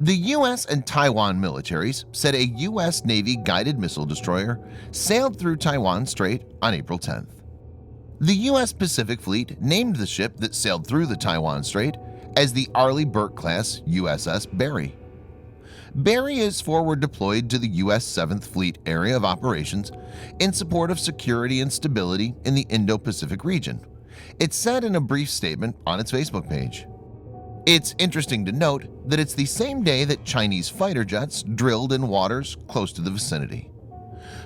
The US and Taiwan militaries said a US Navy guided missile destroyer sailed through Taiwan Strait on April 10th. The US Pacific Fleet named the ship that sailed through the Taiwan Strait as the Arleigh Burke-class USS Barry. Barry is forward deployed to the US 7th Fleet Area of Operations in support of security and stability in the Indo-Pacific region, it said in a brief statement on its Facebook page. It's interesting to note that it's the same day that Chinese fighter jets drilled in waters close to the vicinity.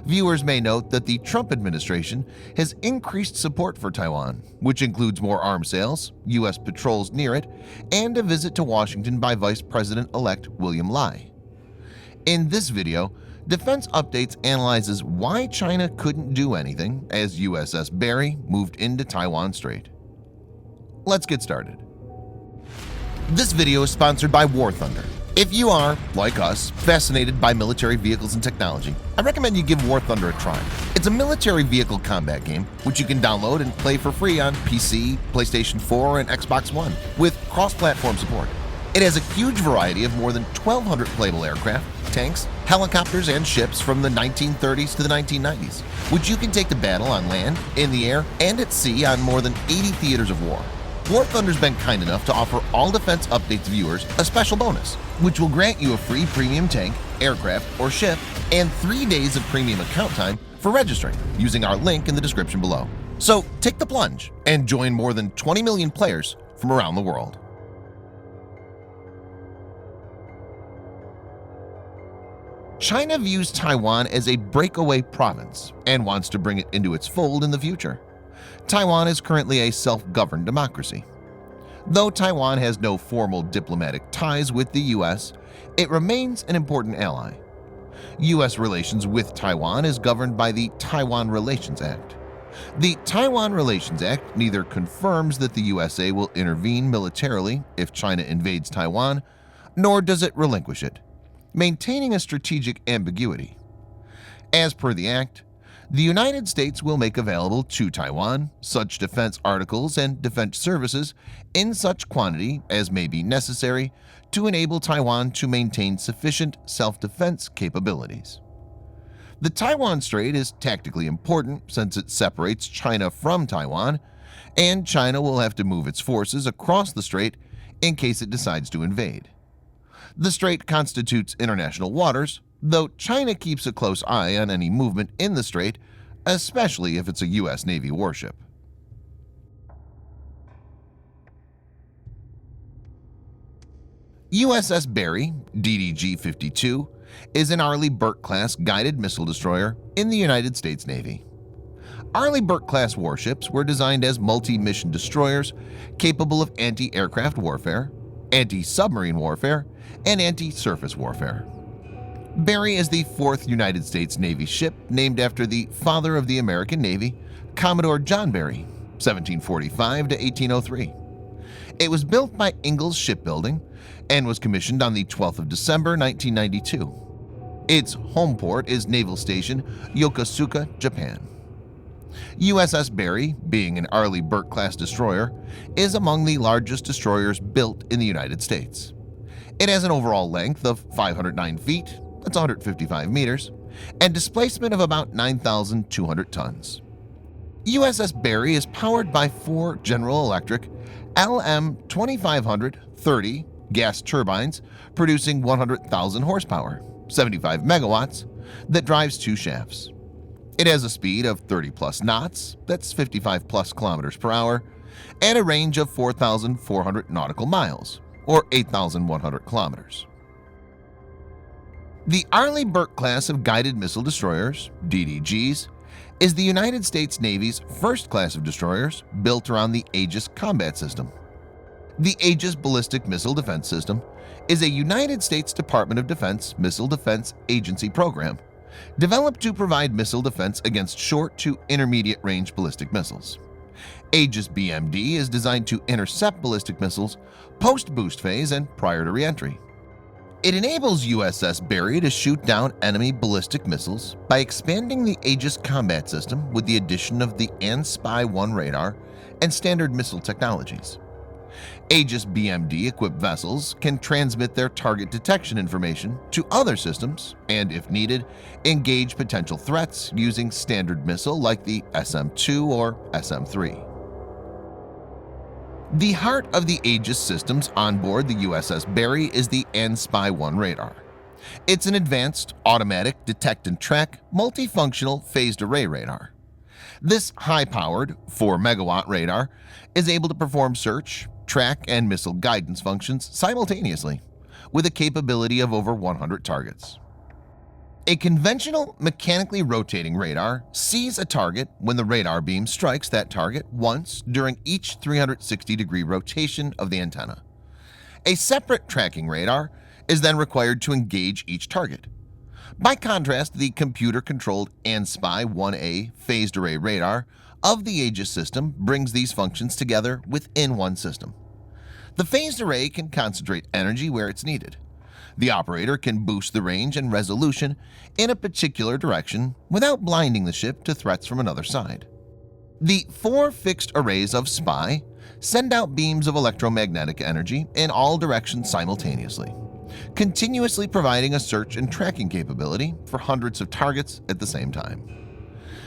Viewers may note that the Trump administration has increased support for Taiwan, which includes more arms sales, U.S. patrols near it, and a visit to Washington by Vice President-elect William Lai. In this video, Defense Updates analyzes why China couldn't do anything as USS Barry moved into Taiwan Strait. Let's get started. This video is sponsored by War Thunder. If you are, like us, fascinated by military vehicles and technology, I recommend you give War Thunder a try. It's a military vehicle combat game which you can download and play for free on PC, PlayStation 4, and Xbox One with cross-platform support. It has a huge variety of more than 1,200 playable aircraft, tanks, helicopters, and ships from the 1930s to the 1990s, which you can take to battle on land, in the air, and at sea on more than 80 theaters of war. War Thunder's been kind enough to offer all Defense Updates viewers a special bonus, which will grant you a free premium tank, aircraft, or ship, and 3 days of premium account time for registering using our link in the description below. So take the plunge and join more than 20 million players from around the world. China views Taiwan as a breakaway province and wants to bring it into its fold in the future. Taiwan is currently a self-governed democracy. Though Taiwan has no formal diplomatic ties with the US, it remains an important ally. US relations with Taiwan is governed by the Taiwan Relations Act. The Taiwan Relations Act neither confirms that the USA will intervene militarily if China invades Taiwan, nor does it relinquish it, maintaining a strategic ambiguity. As per the act, the United States will make available to Taiwan such defense articles and defense services in such quantity as may be necessary to enable Taiwan to maintain sufficient self-defense capabilities. The Taiwan Strait is tactically important since it separates China from Taiwan, and China will have to move its forces across the strait in case it decides to invade. The strait constitutes international waters, though China keeps a close eye on any movement in the strait, especially if it's a U.S. Navy warship. USS Barry, DDG-52, is an Arleigh Burke-class guided missile destroyer in the United States Navy. Arleigh Burke-class warships were designed as multi-mission destroyers capable of anti-aircraft warfare, anti-submarine warfare, and anti-surface warfare. Barry is the fourth United States Navy ship named after the father of the American Navy, Commodore John Barry, 1745 to 1803. It was built by Ingalls Shipbuilding and was commissioned on the 12th of December 1992. Its home port is Naval Station Yokosuka, Japan. USS Barry, being an Arleigh Burke-class destroyer, is among the largest destroyers built in the United States. It has an overall length of 509 feet, that's 155 meters, and displacement of about 9,200 tons. USS Barry is powered by 4 General Electric LM2500-30 gas turbines producing 100,000 horsepower, 75 megawatts, that drives 2 shafts. It has a speed of 30+ knots, that's 55+ kilometers per hour, and a range of 4,400 nautical miles, or 8,100 kilometers. The Arleigh Burke class of guided missile destroyers, DDGs, is the United States Navy's first class of destroyers built around the AEGIS combat system. The Aegis Ballistic Missile Defense System is a United States Department of Defense Missile Defense Agency program developed to provide missile defense against short to intermediate range ballistic missiles. Aegis BMD is designed to intercept ballistic missiles post-boost phase and prior to re-entry. It enables USS Barry to shoot down enemy ballistic missiles by expanding the Aegis combat system with the addition of the AN-SPY-1 radar and standard missile technologies. AEGIS BMD-equipped vessels can transmit their target detection information to other systems and, if needed, engage potential threats using standard missile like the SM-2 or SM-3. The heart of the AEGIS systems on board the USS Barry is the ANSPY-1 radar. It's an advanced, automatic, detect-and-track, multifunctional phased array radar. This high-powered 4-megawatt radar is able to perform search, track, and missile guidance functions simultaneously, with a capability of over 100 targets. A conventional mechanically rotating radar sees a target when the radar beam strikes that target once during each 360-degree rotation of the antenna. A separate tracking radar is then required to engage each target. By contrast, the computer-controlled ANSPY-1A phased array radar of the AEGIS system brings these functions together within one system. The phased array can concentrate energy where it's needed. The operator can boost the range and resolution in a particular direction without blinding the ship to threats from another side. The 4 fixed arrays of SPY send out beams of electromagnetic energy in all directions simultaneously, continuously providing a search and tracking capability for hundreds of targets at the same time.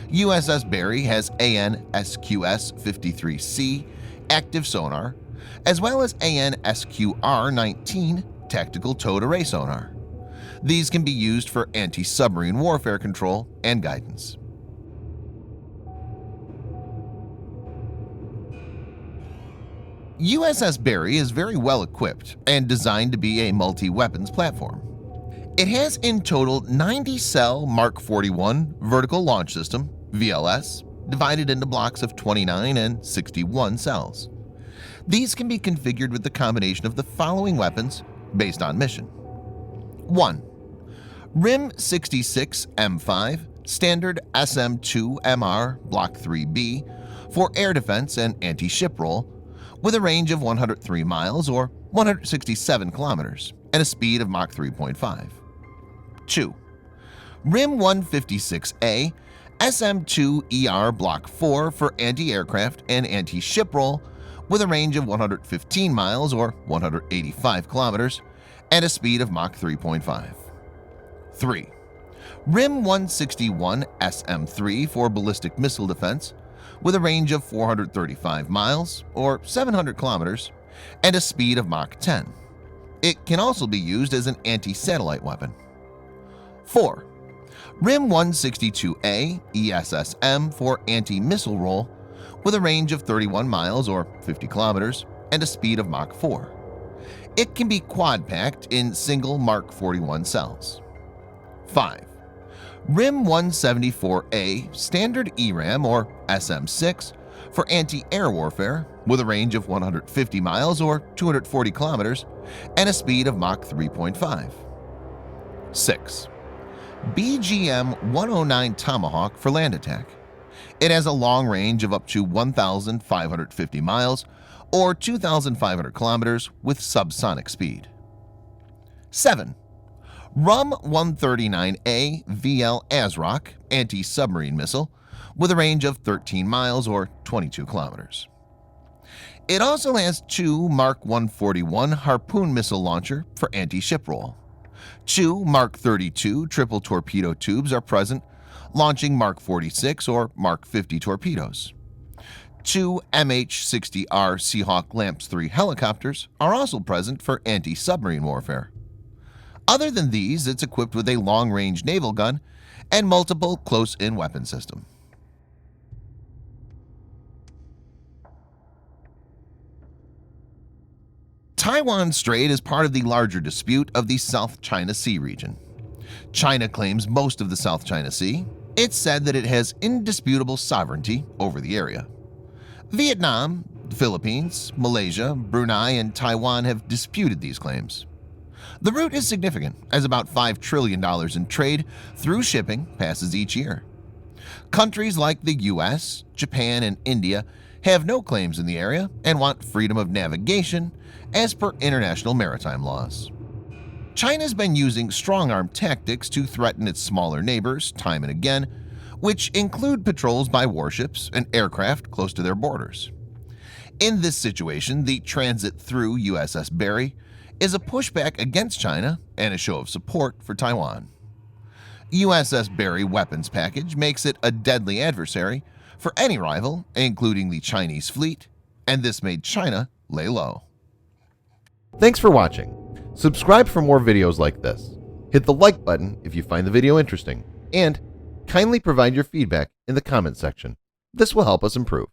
USS Barry has AN-SQS-53C active sonar, as well as AN-SQR-19 tactical towed array sonar. These can be used for anti-submarine warfare control and guidance. USS Barry is very well equipped and designed to be a multi-weapons platform. It has in total 90-cell Mark 41 vertical launch system (VLS) divided into blocks of 29 and 61 cells. These can be configured with the combination of the following weapons based on mission. 1. Wyrm 66 M5 Standard SM-2MR Block 3B for air defense and anti-ship roll with a range of 103 miles or 167 kilometers and a speed of Mach 3.5. 2. Wyrm 156A SM-2ER Block 4 for anti-aircraft and anti-ship roll with a range of 115 miles or 185 kilometers and a speed of Mach 3.5. 3. Wyrm 161 SM-3 for ballistic missile defense with a range of 435 miles or 700 kilometers and a speed of Mach 10. It can also be used as an anti-satellite weapon. 4. Wyrm 162A ESSM for anti-missile roll with a range of 31 miles or 50 kilometers and a speed of Mach 4. It can be quad-packed in single Mark 41 cells. 5. Wyrm 174A Standard ERAM or SM-6 for anti-air warfare with a range of 150 miles or 240 kilometers and a speed of Mach 3.5. 6. BGM-109 Tomahawk for land attack. It has a long range of up to 1,550 miles or 2,500 kilometers with subsonic speed. 7. RUM 139A VL ASROC anti-submarine missile with a range of 13 miles or 22 kilometers. It also has 2 Mark 141 Harpoon missile launcher for anti-ship roll. 2 Mark 32 triple torpedo tubes are present, launching Mark 46 or Mark 50 torpedoes. 2 MH-60R Seahawk LAMPS 3 helicopters are also present for anti-submarine warfare. Other than these, it's equipped with a long-range naval gun and multiple close-in weapon system. Taiwan Strait is part of the larger dispute of the South China Sea region. China claims most of the South China Sea. It's said that it has indisputable sovereignty over the area. Vietnam, the Philippines, Malaysia, Brunei, and Taiwan have disputed these claims. The route is significant, as about $5 trillion in trade through shipping passes each year. Countries like the US, Japan, and India have no claims in the area and want freedom of navigation as per international maritime laws. China's been using strong-arm tactics to threaten its smaller neighbors time and again, which include patrols by warships and aircraft close to their borders. In this situation, the transit through USS Barry is a pushback against China and a show of support for Taiwan. USS Barry weapons package makes it a deadly adversary for any rival, including the Chinese fleet, and this made China lay low. Thanks for watching. Subscribe for more videos like this. Hit the like button if you find the video interesting, and kindly provide your feedback in the comment section. This will help us improve.